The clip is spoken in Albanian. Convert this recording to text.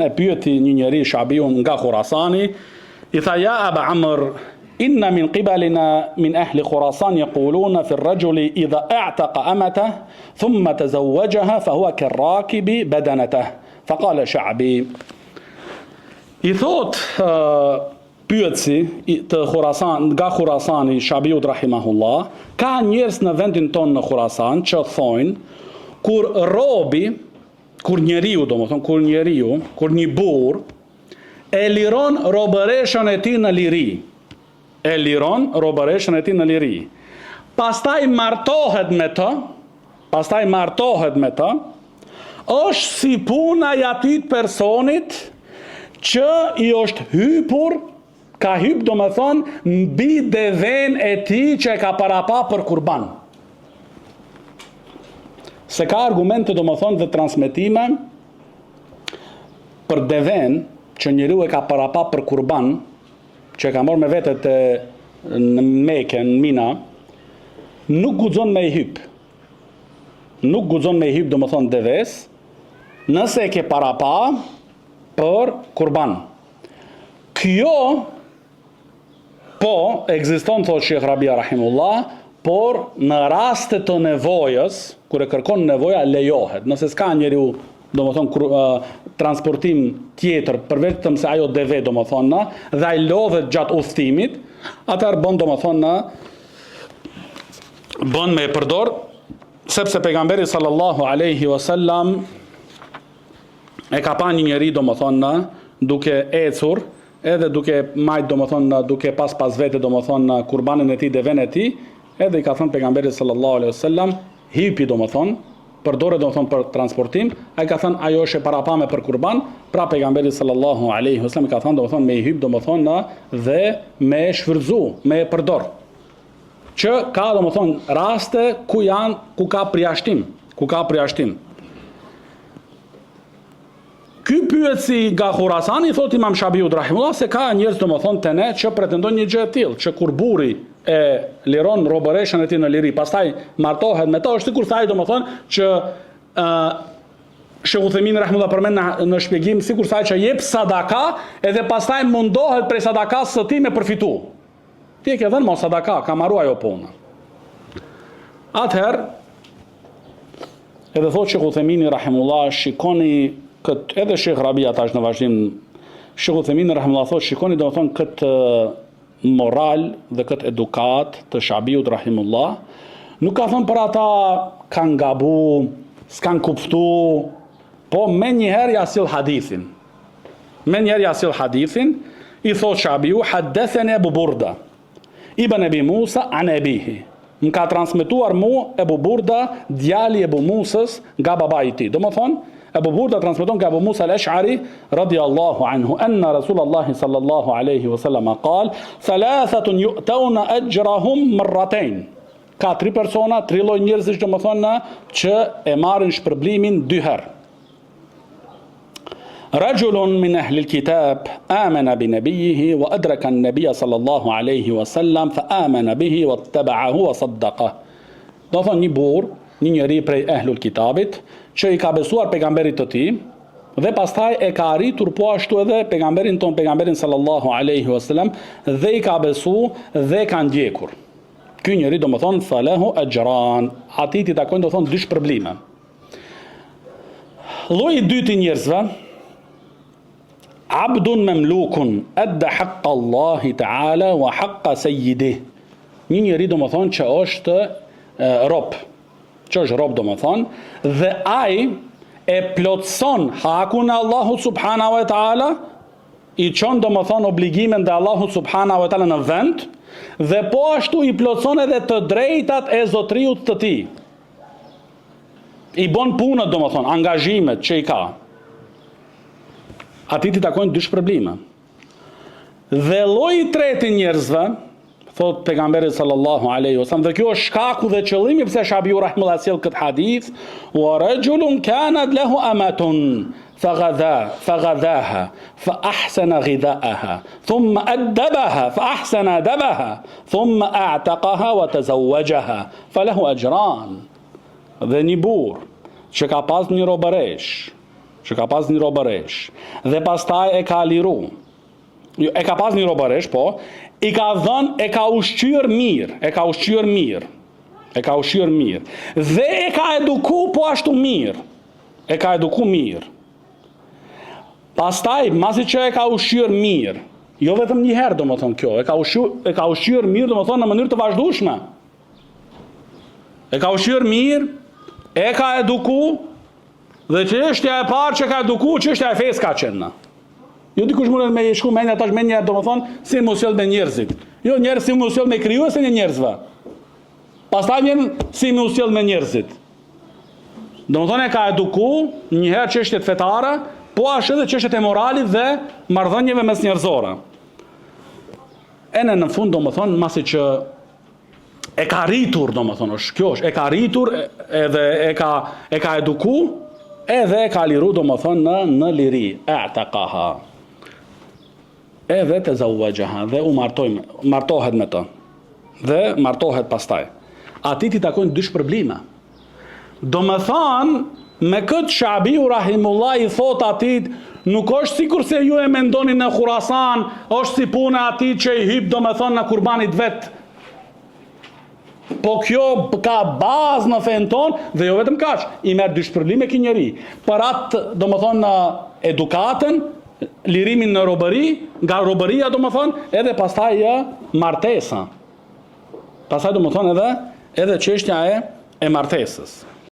E pyeti një njeri Shabiun nga Khurasani, i tha ja Aba Amr, inna min qibalina min ahli Khurasan yaquluna fi ar-rajuli idha a'taqa amatahu thumma tazawwajaha fa huwa kar-rakibi badanatahu. Faqala Sha'bi. I thot pyetësi të Khurasan, nga Khurasani, Shabiut rahimahullah, ka njerëz në vendin tonë në Khurasan që thonë kur robi, kur njeriu, kur një burr e liron robëreshën e tij në liri. E liron robëreshën e tij në liri. Pastaj martohet me të, është si puna e atij personit që i është hypur, ka hyp domethënë mbi deven e tij që e ka parapa për kurban. Se ka argumente domethënë dhe transmetime për deven që njeriu e ka parapa për kurban, që e ka marrë me vete në Mekë, në Mina, nuk guxon me i hyp. Nuk guxon me i hyp domethënë deves, nëse e ke parapa për kurban. Kjo po ekziston, thot Sheikh Rabia rahimullah, por në raste të nevojës, kur e kërkon nevoja, lejohet. Nëse s'ka njeriu domethënë transportim tjetër përveç se ajo deve domethënë, dhe ai lodhet gjatë udhëtimit, atëherë bën domethënë bën me përdor, sepse pejgamberi sallallahu alaihi wasallam e ka pa një njeri domethënë duke ecur, edhe duke majt domethënë duke pas vete domethënë kurbanin e tij, deven e tij, edhe i ka thënë pejgamberi sallallahu alaihi wasallam, hipi domethënë, përdoret domethënë për transportim, ai ka thënë ajo është e parapame për kurban, pra pejgamberi sallallahu alaihi wasallam ka thënë domethënë me i hyp domethënë dhe me shfrytzu, me përdor. Që ka domethënë raste ku ka përjashtim. Ky pyetësi nga Khurasani, thot Imam Shabiut rahimullah, se ka njerëz domethënë te ne që pretendojnë një gjë e tillë, që kur burri e liron robëreshën e tij në liri, pastaj martohet me to, është sikur thaj domethënë që Sheikh Uthaymin rahimullah përmend në shpjegim, sikur thaj që jep sadaka edhe pastaj mundohet prej sadakas së tij me përfitu. Ti e ke dhënë mos sadaka, ka marrua ajo punë. Atëherë edhe thot Sheikh Uthaymin rahimullah, shikoni këtë, edhe Sheikh Rabia tash në vazhdim, Sheikh Uthaymin rahimullah thot, shikoni domethënë këtë moral dhe këtë edukat të Shabiut rahimullah, nuk ka thënë për ata kanë gabu, s'kan kuptu, po me njëherë ja sill hadithin. I thot Shabiu, haddetheni Ebu Burda, ibn Abi Musa an abihi. Më ka transmetuar mu Ebu Burda, djali Ebu Musës nga babai i tij. Domethënë Ebu Burda transmeton nga Abu Musa al-Ash'ari radiyallahu anhu anna Rasulullah sallallahu alaihi wasallam qal thalathatun yu'tawna ajrahum marratayn. Ka 3 persona, 3 lloj njerëzish domethënë që e marrin shpërblimin 2 herë. Rajulun min ahli al-kitab amana bi nabiyhi wa adraka an-nabiy sallallahu alaihi wasallam fa amana bihi wattaba'ahu wa saddaqa. Do thonë një burr, një njeri prej ehlul kitabit, që i ka besuar pejgamberit të tij dhe pastaj e ka arritur po ashtu edhe pejgamberin sallallahu alaihi wasallam dhe i ka besu dhe ka ndjekur. Ky njeri domethënë falahu ajran, atij i takojnë domethënë 2 shpërblime. Lloji i dytë i njerëzve, abdun mamlukun adda haqqa Allahi ta'ala wa haqqa sayyidih. Një njeri domethënë që është rob, dhe ai e plotson hakun e Allahut subhanahu wa taala, i çon domethënë obligimin dhe Allahut subhanahu wa taala në vend, dhe po ashtu i plotson edhe të drejtat e zotriut të tij. I bën punët domethënë, angazhimet që i ka. Atij i takojnë 2 shpërblime. Dhe lloji i tretë i njerëzve, thot pejgamberi sallallahu alaihi wasallam, dhe kjo është shkaku dhe qëllimi pse Shabiu rahimullahu sjell këtë hadith, wa rajulun kanat lahu amatun faghadhaha fa ahsana ghidaaha thumma addabaha fa ahsana adabaha thumma a'taqaha wa tazawwajaha falahu ajran. Dhe një burr që ka pas një robëresh, që ka pas një robëresh, dhe pastaj e ka liru. Jo, e ka pas një robëresh, po, i ka dhënë, e ka ushqyer mirë, dhe e ka eduku po ashtu mirë, Pastaj, masi që e ka ushqyer mirë, jo vetëm një herë domethënë kjo, e ka ushqyer mirë domethënë në mënyrë të vazhdueshme. E ka ushqyer mirë, e ka eduku, dhe çështja e parë që ka eduku, çështja e fesë ka qenë. Jo dikush mundet me shku me tash me njerë domethënë si mos sjell me njerëzit. Jo njerëz si mos sjell me krijuesin e njerëzve. Pastaj vjen si mos sjell me njerëzit. Domethënë e ka eduku një herë çështjet fetare, po ashtu edhe çështjet e moralit dhe marrëdhënieve mes njerëzore. Në fund domethënë masi që e ka rritur domethënë, kjo është, e ka rritur edhe e ka eduku, edhe e ka liru domethënë në liri, a'taqaha. Edhe tazawwajaha, dhe u martohet me të. Dhe martohet pastaj. Ati ti takojnë dy shpërblime. Domethënë, me këtë Shabiu rahimullah i thot atit, nuk është sikur se ju e mendoni në Khurasan, është si puna atit që i hyp domethënë në kurbanit vetë. Po kjo ka bazë në fen ton, dhe jo vetëm kaq, i merr dy shpërblime ky njeri. Për atë domethënë edukatën, lirimin në robëri, nga robëria domethënë, edhe pastaj martesa. Pastaj domethënë edhe çështja e martesës.